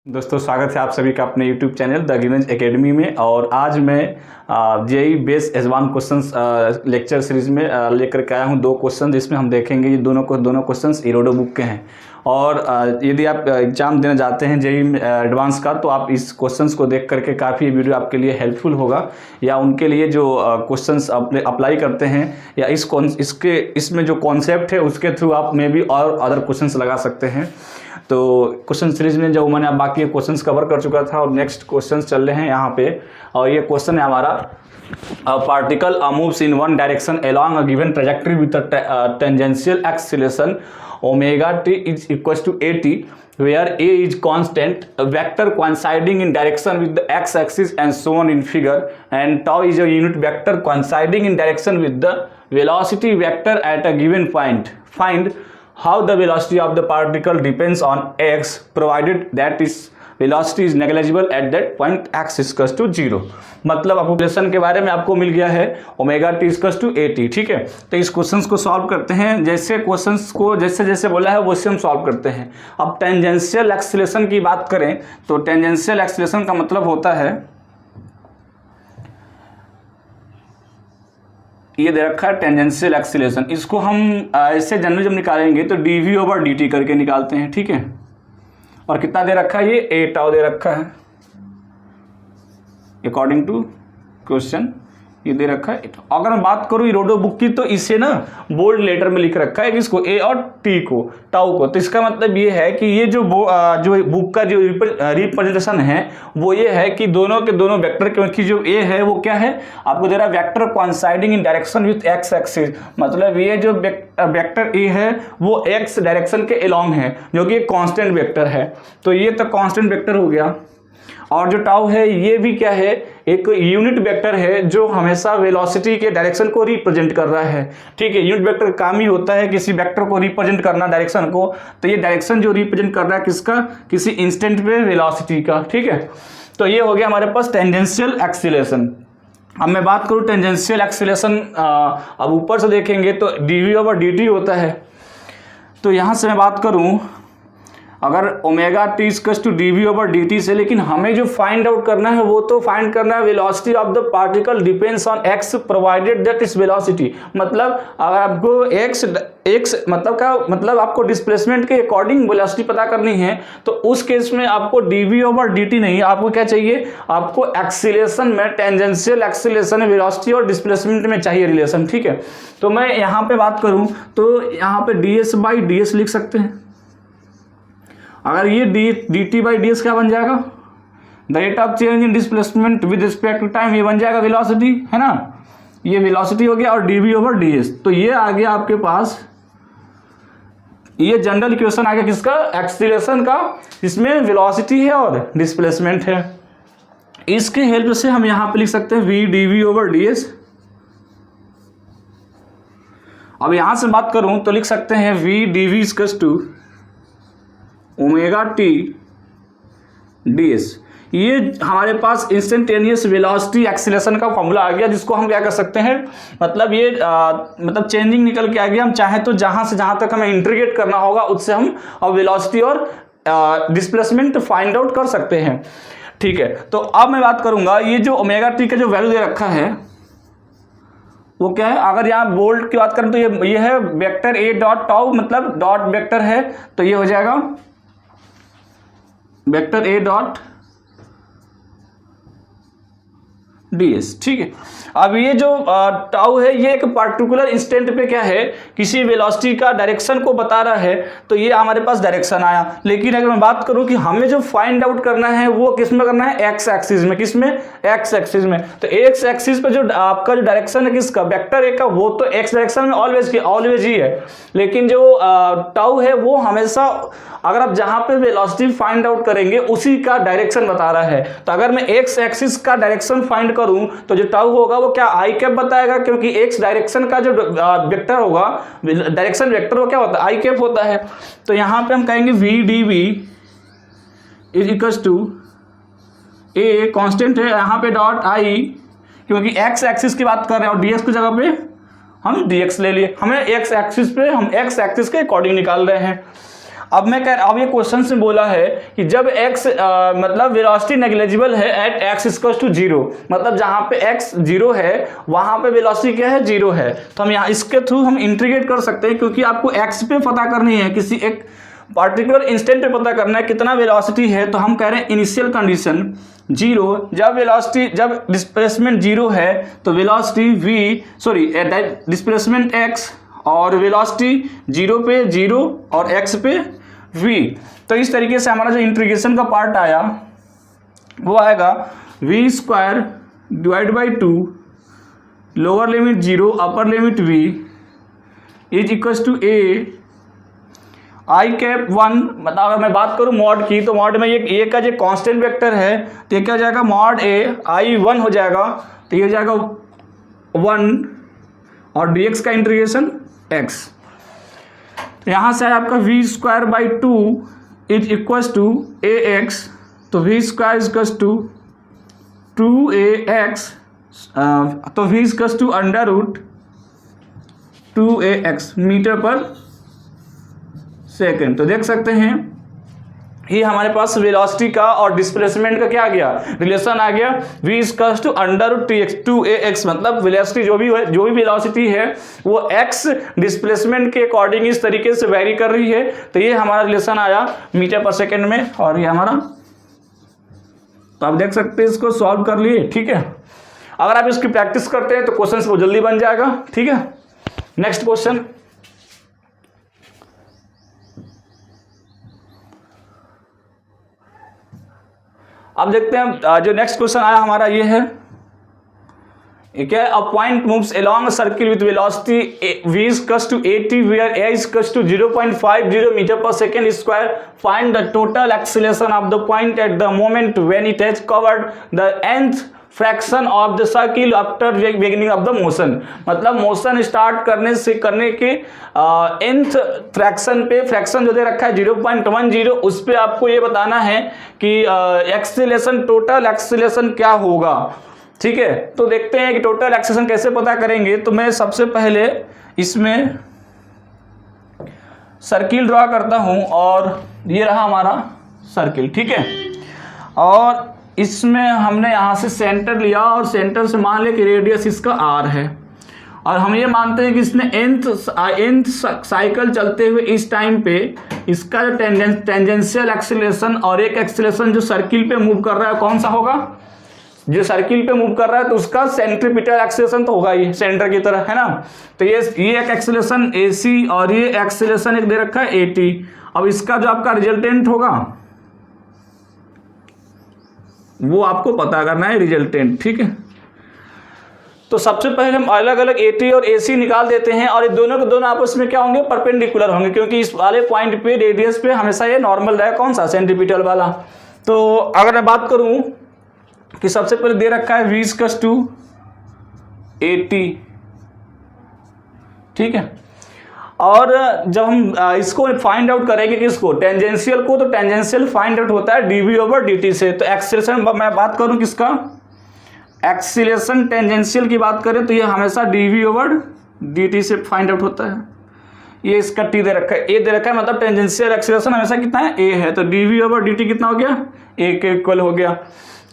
दोस्तों स्वागत है आप सभी का अपने YouTube channel the Givens Academy में। और आज मैं JEE base advance questions lecture series में लेकर के आया हूं दो क्वेश्चन, जिसमें हम देखेंगे ये दोनों क्वेश्चंस इरोडो बुक के हैं। और यदि आप एग्जाम देने जाते हैं जेई एडवांस का, तो आप इस क्वेश्चंस को देख करके काफ़ी वीडियो आपके लिए हेल्पफुल होगा, या उनके लिए जो क्वेश्चंस अप्लाई करते हैं या इसमें जो कॉन्सेप्ट है उसके थ्रू आप में भी और अदर क्वेश्चंस लगा सकते हैं। तो क्वेश्चन सीरीज में जो मैंने बाकी क्वेश्चंस कवर कर चुका था, और नेक्स्ट क्वेश्चंस चल रहे हैं यहाँ पे। और ये क्वेश्चन है हमारा, particle moves in one direction along a given trajectory with a tangential acceleration omega T is equals to at, where a is constant, a vector coinciding in direction with the x-axis and so on in figure, and tau is a unit vector coinciding in direction with the velocity vector at a given point. Find how the velocity of the particle depends on x provided that its velocity is negligible at that point x is equals to 0। मतलब relation के बारे में आपको मिल गया है omega T equals to at। ठीक है, तो इस क्वेश्चंस को सॉल्व करते हैं। जैसे क्वेश्चंस को जैसे जैसे बोला है वैसे हम सॉल्व करते हैं। अब टेंजेंशियल एक्सीलरेशन की बात करें तो टेंजेंशियल एक्सीलरेशन का मतलब होता है, ये दे रखा है टेंजेंशियल एक्सीलरेशन। इसको हम ऐसे जनरली जब निकालेंगे तो dv/dt करके निकालते हैं। ठीक है, और कितना दे रखा है, ये a टाउ दे रखा है अकॉर्डिंग टू क्वेश्चन, ये दे रखा है। अगर मैं बात करूँ इरोडो बुक की, तो इसे ना बोल्ड लेटर में लिख रखा है किसको, a और t को, टाउ को। तो इसका मतलब ये है कि ये जो बुक का जो रिप्रेजेंटेशन है वो ये है कि दोनों के दोनों वेक्टर, क्योंकि जो a है वो क्या है आपको दे रहा है, vector coinciding in direction with x axis. मतलब ये जो वेक्टर a है वो x डायरेक्शन के अलोंग है, जो कि एक कांस्टेंट वेक्टर है। तो ये तो कांस्टेंट वेक्टर हो गया। और जो टाउ है ये भी क्या है, एक यूनिट वेक्टर है जो हमेशा वेलोसिटी के डायरेक्शन को रिप्रेजेंट कर रहा है। ठीक है, यूनिट वेक्टर काम ही होता है किसी वेक्टर को रिप्रेजेंट करना, डायरेक्शन को। तो ये डायरेक्शन जो रिप्रेजेंट कर रहा है किसका, किसी इंस्टेंट पे वेलोसिटी का। ठीक है, तो ये हो गया हमारे पास टेंजेंशियल एक्सीलरेशन। अब मैं बात करूँ टेंजेंशियल एक्सीलरेशन, अब ऊपर से देखेंगे तो dv/dt होता है। तो यहाँ से मैं बात करूँ अगर omega T equals to dv/dt से, लेकिन हमें जो फाइंड आउट करना है वो तो फाइंड करना है velocity of the particle depends on x provided that is velocity. मतलब अगर आपको x मतलब आपको डिस्प्लेसमेंट के अकॉर्डिंग वेलोसिटी पता करनी है, तो उस केस में आपको dv/dt नहीं, आपको क्या चाहिए, आपको एक्सीलरेशन में टेंजेंशियल एक्सीलरेशन वेलोसिटी और डिस्प्लेसमेंट में चाहिए रिलेशन। ठीक है, तो मैं यहाँ पे बात करूँ तो यहाँ पे ds/ds लिख सकते हैं। अगर ये dt/ds क्या बन जाएगा, the rate of change in displacement with respect to time, ये बन जाएगा वेलोसिटी, है ना, ये वेलोसिटी हो गया। और dv/ds, तो ये आ गया आपके पास, ये जनरल इक्वेशन आ गया किसका, एक्सीलरेशन का, इसमें वेलोसिटी है और डिस्प्लेसमेंट है। इसके हेल्प से हम यहाँ पे लिख सकते हैं v dv/ds। अब यहाँ से बात करूँ तो लिख सकते हैं v dv equals to omega T ds। ये हमारे पास इंस्टेंटेनियस वेलोसिटी एक्सीलरेशन का फॉर्मूला आ गया, जिसको हम क्या कर सकते हैं, मतलब ये मतलब चेंजिंग निकल के आ गया। हम चाहे तो जहां से जहां तक हमें इंटीग्रेट करना होगा उससे हम अब वेलोसिटी और डिस्प्लेसमेंट फाइंड आउट कर सकते हैं। ठीक है, तो अब मैं बात करूंगा ये जो ओमेगा टी का जो वैल्यू दे रखा है वो क्या है। अगर यहाँ बोल्ड की बात करें तो ये है वेक्टर a डॉट टाउ, मतलब डॉट वेक्टर है, तो ये हो जाएगा वेक्टर a डॉट ds। ठीक है, अब ये जो टाउ है ये एक पर्टिकुलर इंस्टेंट पे क्या है, किसी वेलोसिटी का डायरेक्शन को बता रहा है। तो ये हमारे पास डायरेक्शन आया। लेकिन अगर मैं बात करूं कि हमें जो फाइंड आउट करना है वो किस में करना है, एक्स एक्सिस में। किस में, एक्स एक्सिस में। तो एक्स एक्सिस पे जो आपका जो डायरेक्शन है किसका, वेक्टर ए का, वो तो एक्स डायरेक्शन में ऑलवेज ही है। लेकिन जो टाउ है वो हमेशा, अगर आप जहां पे वेलोसिटी फाइंड आउट करेंगे उसी का डायरेक्शन बता रहा है। तो अगर मैं एक्स एक्सिस का डायरेक्शन फाइंड करूं तो जो टाउ होगा वो क्या, आई कैप बताएगा, क्योंकि एक्स डायरेक्शन का जो वेक्टर होगा, डायरेक्शन वेक्टर वो क्या होता है, आई कैप होता है। तो यहां पे हम कहेंगे v dv is equals to a, constant है यहाँ पे, डॉट i, क्योंकि x एक्सिस की बात कर रहे हैं और ds की जगह पे हम dx ले लिए। हमें x एक्सिस पे हम x एक्सिस के अकॉर्डिंग निकाल रहे हैं। अब अब ये क्वेश्चन से बोला है कि जब x मतलब वेलोसिटी नेग्लिजिबल है एट x इक्वल्स टू 0, मतलब जहां पे x 0 है वहां पे वेलोसिटी क्या है, 0 है। तो हम यहाँ इसके थ्रू हम इंटीग्रेट कर सकते हैं, क्योंकि आपको x पे पता करनी है, किसी एक पार्टिकुलर इंस्टेंट पे पता करना है कितना वेलोसिटी है। तो हम कह रहे हैं इनिशियल कंडीशन 0, जब डिस्प्लेसमेंट 0 है तो वेलोसिटी डिस्प्लेसमेंट x और वेलोसिटी 0 पे 0 और x पे v। तो इस तरीके से हमारा जो इंटीग्रेशन का पार्ट आया वो आएगा v square divide by 2 lower limit 0 upper limit v is equals to a I cap 1। मतलब अगर मैं बात करूं मॉड की, तो मॉड में ये का जो कांस्टेंट वेक्टर है तो ये क्या हो जाएगा, मॉड a आई 1 हो जाएगा, तो ये हो जाएगा 1 और dx का इंटीग्रेशन x। तो यहाँ से आपका v square by 2 is equals to ax, तो v square equals to 2ax, तो v equals to under root 2ax metre पर सेकेंड। तो देख सकते हैं ये हमारे पास वेलोसिटी का और डिस्प्लेसमेंट का क्या आ गया, रिलेशन आ गया, v equals to under root 2ax। मतलब वेलोसिटी जो भी वेलोसिटी है वो x डिस्प्लेसमेंट के अकॉर्डिंग इस तरीके से वेरी कर रही है। तो ये हमारा रिलेशन आया मीटर पर सेकेंड में, और ये हमारा, तो आप देख सकते हैं इसको सॉल्व कर लिए। ठीक है, अगर आप इसकी प्रैक्टिस करते हैं तो क्वेश्चन वो जल्दी बन जाएगा। ठीक है, नेक्स्ट क्वेश्चन। अब देखते हैं जो नेक्स्ट क्वेश्चन आया हमारा ये है, क्या है, a point moves along a circle with velocity v equals to 80 where a equals to 0.50 metre पर second square. Find the total acceleration of the point at the moment when it has covered the nth fraction of the circle after beginning of the motion. मतलब motion start करने के nth fraction पे, fraction जो दे रखा है 0.10, उस पे आपको ये बताना है कि एक्सीलरेशन, टोटल एक्सीलरेशन क्या होगा। ठीक है, तो देखते हैं कि टोटल एक्सीलरेशन कैसे पता करेंगे। तो मैं सबसे पहले इसमें सर्किल ड्रॉ करता हूं, और ये रहा हमारा सर्किल। ठीक है, और इसमें हमने यहाँ से सेंटर लिया, और सेंटर से मान लिया कि रेडियस इसका r है, और हम ये मानते हैं कि इसने nth साइकिल चलते हुए इस टाइम पे इसका जो टेंजेंशियल एक्सीलरेशन और एक एक्सीलरेशन जो सर्किल पे मूव कर रहा है कौन सा होगा, जो सर्किल पे मूव कर रहा है तो उसका सेंट्रीपिटल एक्सीलरेशन तो होगा ही सेंटर की तरह, है ना। तो ये एक एक्सीलरेशन AC और ये एक्सीलरेशन एक दे रखा है AT। अब इसका जो आपका रिजल्टेंट होगा वो आपको पता करना है, रिजल्टेंट। ठीक है, तो सबसे पहले हम अलग अलग AT और AC निकाल देते हैं, और ये दोनों के दोनों आपस में क्या होंगे, परपेंडिकुलर होंगे, क्योंकि इस वाले पॉइंट पे रेडियस पे हमेशा ये नॉर्मल रहेगा, कौन सा, सेंट्रीपिटल वाला। तो अगर मैं बात करूं कि सबसे पहले दे रखा है v इक्वल्स टू 80। ठीक है, और जब हम इसको फाइंड आउट करेंगे किसको, टेंजेंशियल को, तो टेंजेंशियल फाइंड आउट होता है dv/dt से। तो एक्सीलरेशन मैं बात करूं किसका, एक्सीलरेशन टेंजेंशियल की बात करें तो ये हमेशा dv/dt से फाइंड आउट होता है। ये इसका t दे रखा है, a दे रखा है, मतलब टेंजेंशियल एक्सीलरेशन हमेशा कितना है, a है, तो dv/dt कितना हो गया, a के इक्वल हो गया।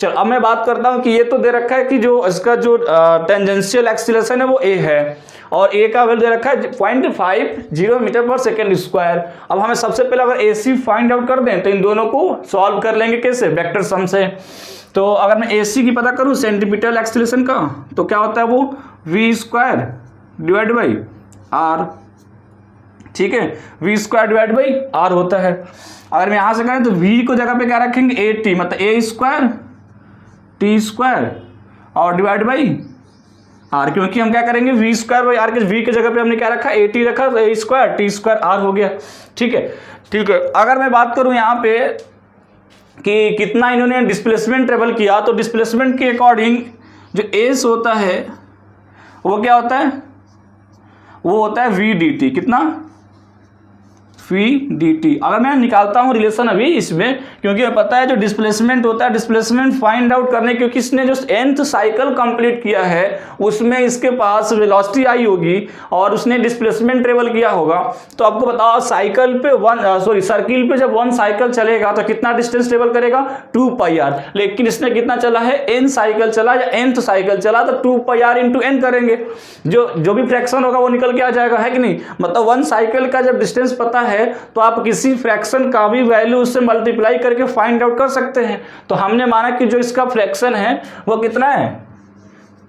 चलो अब मैं बात करता हूं कि ये तो दे रखा है कि जो इसका जो टेंजेंशियल एक्सीलरेशन है वो a है, और a का वैल्यू दे रखा है 0.50 मीटर पर सेकेंड स्क्वायर। अब हमें सबसे पहले अगर AC फाइंड आउट कर दें तो इन दोनों को सॉल्व कर लेंगे कैसे, वेक्टर सम से। तो अगर मैं AC की पता करूं सेंट्रीपिटल एक्सीलरेशन का, तो क्या होता है वो v square divide by r। ठीक है, v square divide by r होता है। अगर मैं यहां से करें तो v को जगह पे क्या रखेंगे, AT, मतलब a स्क्वायर t स्क्वायर और डिवाइड बाई r, क्योंकि हम क्या करेंगे v स्क्वायर बाई r के v की जगह पे हमने क्या रखा, AT रखा, तो a square t square r हो गया। ठीक है, ठीक है। अगर मैं बात करूं यहाँ पे कि कितना इन्होंने डिस्प्लेसमेंट ट्रेवल किया, तो डिस्प्लेसमेंट के अकॉर्डिंग जो एस होता है वो क्या होता है, वो होता है v dt। कितना, वी डी टी। अगर मैं निकालता हूँ रिलेशन अभी इसमें, क्योंकि हमें पता है जो डिस्प्लेसमेंट होता है, डिस्प्लेसमेंट फाइंड आउट करने, क्योंकि इसने जो nth साइकिल कंप्लीट किया है उसमें इसके पास वेलोसिटी आई होगी और उसने डिस्प्लेसमेंट ट्रेवल किया होगा। तो आपको बताओ साइकिल पे सर्किल पे जब 1 साइकिल चलेगा तो कितना डिस्टेंस ट्रेवल करेगा 2πr, लेकिन इसने कितना चला है n साइकिल चला या nth साइकिल चला, तो 2πr इंटू n करेंगे, जो भी फ्रैक्शन होगा वो निकल के आ जाएगा, है कि नहीं। मतलब 1 साइकिल का जब डिस्टेंस पता है तो आप किसी फ्रैक्शन का भी वैल्यू उससे मल्टीप्लाई करके फाइंड आउट कर सकते हैं। तो हमने माना कि जो इसका फ्रैक्शन है वो कितना है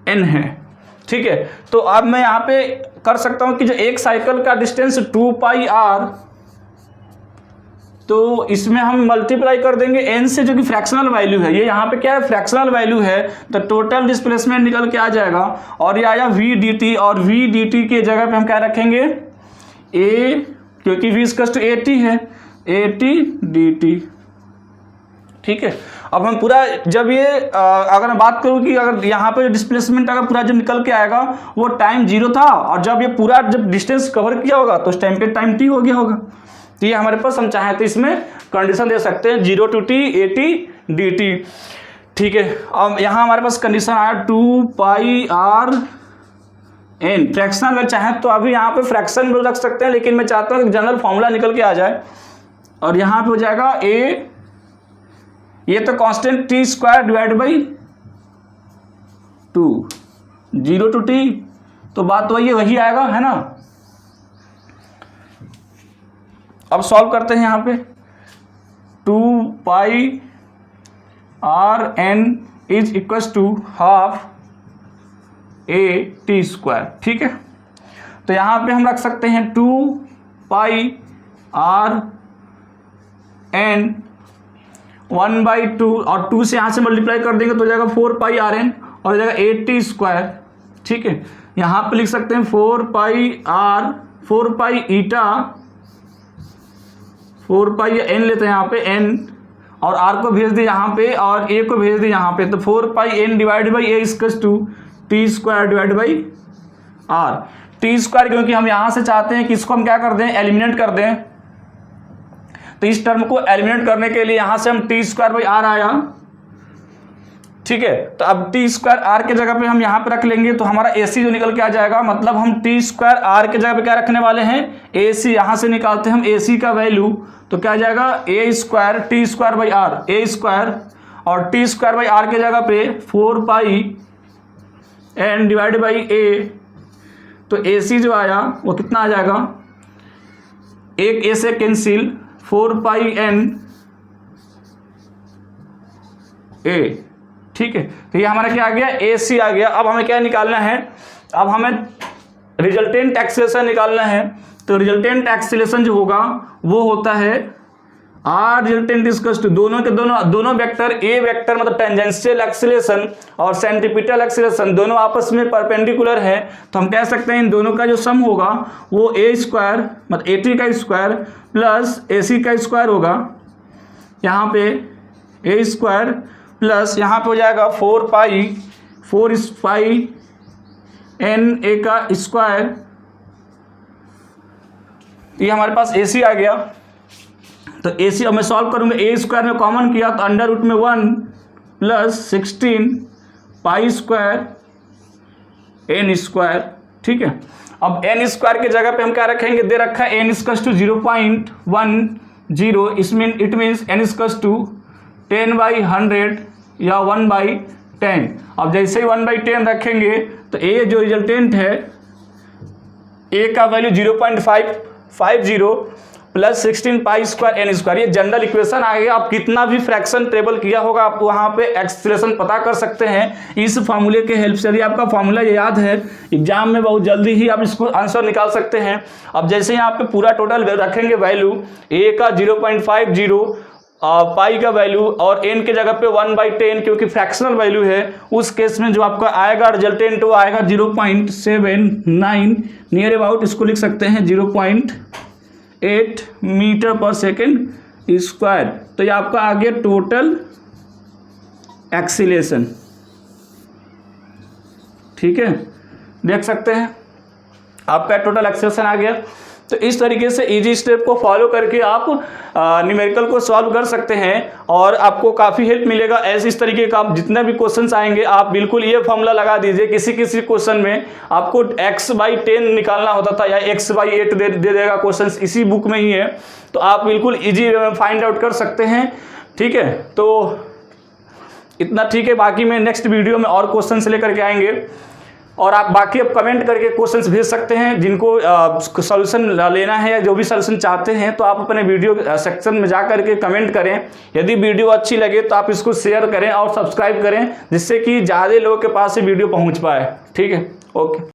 n है, ठीक है। तो अब मैं यहाँ पे कर सकता हूँ कि जो एक साइकिल का डिस्टेंस 2πr, तो इसमें हम मल्टीप्लाई कर देंगे n से, जो कि फ्रैक्शनल वैल्यू है, ये यहाँ पे क्या है फ्रैक्शनल वैल्यू है, तो टोटल डिस्प्लेसमेंट निकल के आ जाएगा। और ये आया v dt, और v dt के जगह पे हम क्या रखेंगे a, क्योंकि v इक्वल टू at है, at dt, ठीक है। अब हम पूरा जब ये अगर मैं बात करूं कि अगर यहाँ पे डिस्प्लेसमेंट अगर पूरा जो निकल के आएगा वो टाइम 0 था, और जब ये पूरा जब डिस्टेंस कवर किया होगा तो उस टाइम पे टाइम t हो गया होगा। तो ये हमारे पास हम चाहें तो इसमें कंडीशन दे सकते हैं 0 to t at dt, ठीक है। अब यहाँ हमारे पास कंडीशन आया 2πr n फ्रैक्शनल, अगर चाहें तो अभी यहाँ पे फ्रैक्शन भी रख सकते हैं, लेकिन मैं चाहता हूँ कि जनरल फॉर्मूला निकल के आ जाए। और यहाँ पे हो जाएगा a, ये तो constant t square divide by 2, 0 to t, तो बात वही आएगा, है ना। अब सॉल्व करते हैं यहाँ पे 2πr n is equal to half a t square, ठीक है। तो यहाँ पे हम रख सकते हैं 2πr n 1/2, और 2 से यहाँ से मल्टीप्लाई कर देंगे तो हो जाएगा 4πrn और हो जाएगा a t स्क्वायर, ठीक है। यहाँ पे लिख सकते हैं 4π ईटा, 4π n लेते हैं यहाँ पे n, और r को भेज दिए यहाँ पे और a को भेज दिए यहाँ पे, तो 4πn divide by a equals to t square divide by r। t square क्योंकि हम यहाँ से चाहते हैं कि इसको हम क्या कर दें एलिमिनेट कर दें, तो इस टर्म को एलिमिनेट करने के लिए यहाँ से हम t स्क्वायर बाई r आया, ठीक है। तो अब t स्क्वायर r के जगह पे हम यहाँ पे रख लेंगे तो हमारा ac जो निकल के आ जाएगा, मतलब हम t स्क्वायर r के जगह पे क्या रखने वाले हैं ac। यहाँ से निकालते हैं हम ac का वैल्यू, तो क्या आ जाएगा a square t square by r, a square, और t स्क्वायर बाई r के जगह पे 4πn डिवाइड बाई a, तो ac जो आया वो कितना आ जाएगा, एक a से कैंसिल 4πn a, ठीक है। तो ये हमारा क्या आ गया AC आ गया। अब हमें क्या निकालना है, अब हमें रिजल्टेंट एक्सीलरेशन निकालना है। तो रिजल्टेंट एक्सीलरेशन जो होगा वो होता है r रिजल्टेंट इक्वल्स टू दोनों वेक्टर a वेक्टर मतलब टेंजेंशियल एक्सीलरेशन और सेंट्रीपिटल एक्सीलरेशन दोनों आपस में परपेंडिकुलर है, तो हम कह सकते हैं इन दोनों का जो सम होगा वो a स्क्वायर मतलब at का स्क्वायर प्लस ac का स्क्वायर होगा, यहाँ पे a स्क्वायर प्लस यहाँ पे हो जाएगा 4πn a का स्क्वायर। ये हमारे पास AC आ गया। तो AC अब मैं सॉल्व करूँगा, a स्क्वायर में कॉमन किया तो अंडर रूट में 1 plus 16 pi square n square, ठीक है। अब n स्क्वायर के जगह पे हम क्या रखेंगे, दे रखा है n इक्वल्स टू 0.10, इसमें it means n equals to 10/100 या 1/10। अब जैसे ही 1/10 रखेंगे तो a जो रिजल्टेंट है a का value 0.550 plus 16 pi square n square, ये जनरल इक्वेशन आ गया। आप कितना भी फ्रैक्शन टेबल किया होगा आप वहाँ पे एक्सप्रेशन पता कर सकते हैं इस फार्मूले के हेल्प से। यदि आपका फार्मूला याद है एग्जाम में बहुत जल्दी ही आप इसको आंसर निकाल सकते हैं। अब जैसे यहाँ पे पूरा टोटल रखेंगे वैल्यू a का 0.50 पाई का वैल्यू और n के जगह पे 1/10 क्योंकि फ्रैक्शनल वैल्यू है, उस केस में जो आपका आएगा रिजल्टेंट वो आएगा 0.79 नियर अबाउट, इसको लिख सकते हैं 0.8 मीटर पर सेकेंड स्क्वायर। तो ये आपका आ गया टोटल एक्सीलरेशन, ठीक है, देख सकते हैं आपका टोटल एक्सीलरेशन आ गया। तो इस तरीके से इजी स्टेप को फॉलो करके आप न्यूमेरिकल को सॉल्व कर सकते हैं और आपको काफ़ी हेल्प मिलेगा। ऐसे इस तरीके का आप जितना भी क्वेश्चंस आएंगे आप बिल्कुल ये फॉर्मूला लगा दीजिए। किसी किसी क्वेश्चन में आपको x/10 निकालना होता था या x/8 दे देगा क्वेश्चन, इसी बुक में ही है, तो आप बिल्कुल इजी वे में फाइंड आउट कर सकते हैं। ठीक है, तो इतना ठीक है। बाकी मैं नेक्स्ट वीडियो में और क्वेश्चन लेकर के आएंगे और आप बाकी अब कमेंट करके क्वेश्चंस भेज सकते हैं जिनको सॉल्यूशन लेना है या जो भी सॉल्यूशन चाहते हैं, तो आप अपने वीडियो सेक्शन में जा करके कमेंट करें। यदि वीडियो अच्छी लगे तो आप इसको शेयर करें और सब्सक्राइब करें, जिससे कि ज़्यादा लोगों के पास ये वीडियो पहुंच पाए। ठीक है, ओके।